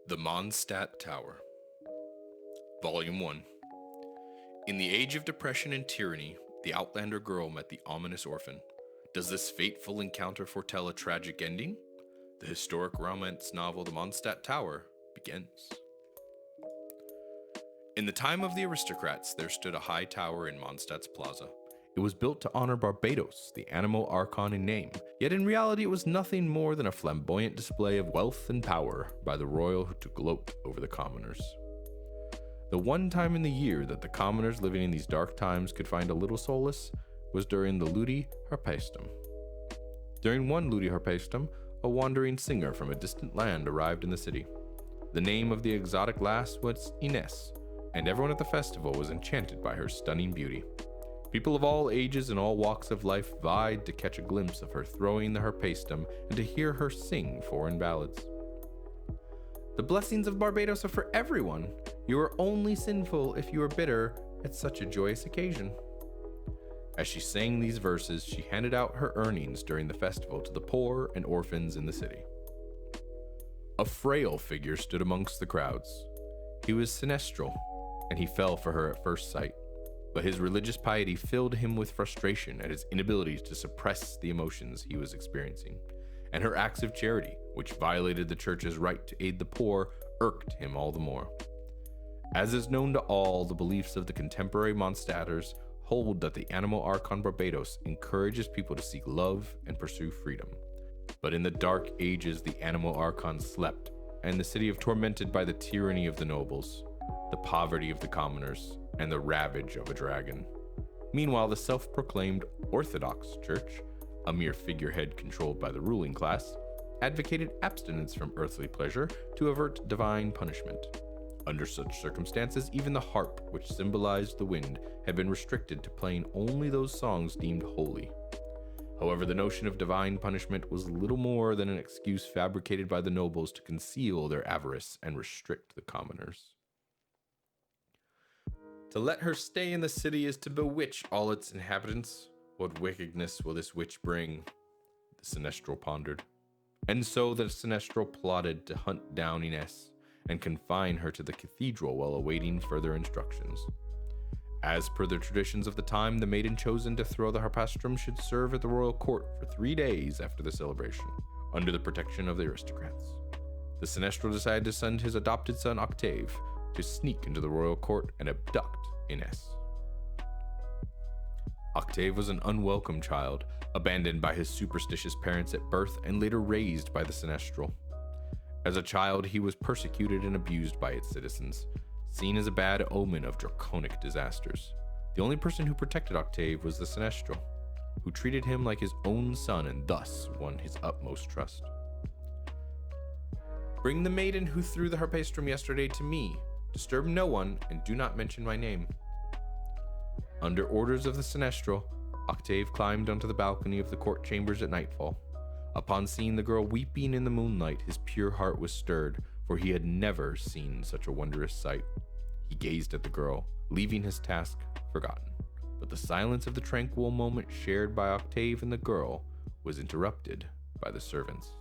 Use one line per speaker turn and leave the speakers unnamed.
The Mondstadt Tower. Volume 1. In the age of depression and tyranny, the Outlander girl met the ominous orphan. Does this fateful encounter foretell a tragic ending? The historic romance novel The Mondstadt Tower begins. In the time of the aristocrats, there stood a high tower in Mondstadt's plaza. It was built to honor Barbados, the animal archon in name, yet in reality it was nothing more than a flamboyant display of wealth and power by the royal who to gloat over the commoners. The one time in the year that the commoners living in these dark times could find a little solace was during the Ludi Harpaestum. During one Ludi Harpaestum, a wandering singer from a distant land arrived in the city. The name of the exotic lass was Ines, and everyone at the festival was enchanted by her stunning beauty. People of all ages and all walks of life vied to catch a glimpse of her throwing the harpaestum and to hear her sing foreign ballads. The blessings of Barbados are for everyone. You are only sinful if you are bitter at such a joyous occasion. As she sang these verses, she handed out her earnings during the festival to the poor and orphans in the city. A frail figure stood amongst the crowds. He was sinestral, and he fell for her at first sight. But his religious piety filled him with frustration at his inability to suppress the emotions he was experiencing, and her acts of charity, which violated the church's right to aid the poor, irked him all the more. As is known to all, the beliefs of the contemporary Mondstadters hold that the animal archon Barbados encourages people to seek love and pursue freedom. But in the dark ages, the animal archon slept, and the city was tormented by the tyranny of the nobles, the poverty of the commoners, and the ravage of a dragon. Meanwhile, the self-proclaimed Orthodox Church, a mere figurehead controlled by the ruling class, advocated abstinence from earthly pleasure to avert divine punishment. Under such circumstances, even the harp, which symbolized the wind, had been restricted to playing only those songs deemed holy. However, the notion of divine punishment was little more than an excuse fabricated by the nobles to conceal their avarice and restrict the commoners. To let her stay in the city is to bewitch all its inhabitants. What wickedness will this witch bring? The sinestral pondered. And so the sinestral plotted to hunt down Ines and confine her to the cathedral while awaiting further instructions. As per the traditions of the time, the maiden chosen to throw the harpaestrum should serve at the royal court for 3 days after the celebration, under the protection of the aristocrats. The sinestral decided to send his adopted son Octave to sneak into the royal court and abduct Ines. Octave was an unwelcome child, abandoned by his superstitious parents at birth and later raised by the sinestral. As a child, he was persecuted and abused by its citizens, seen as a bad omen of draconic disasters. The only person who protected Octave was the sinestral, who treated him like his own son and thus won his utmost trust. "Bring the maiden who threw the harpaestrum yesterday to me. Disturb no one, and do not mention my name." Under orders of the sinestral, Octave climbed onto the balcony of the court chambers at nightfall. Upon seeing the girl weeping in the moonlight, his pure heart was stirred, for he had never seen such a wondrous sight. He gazed at the girl, leaving his task forgotten. But the silence of the tranquil moment shared by Octave and the girl was interrupted by the servants.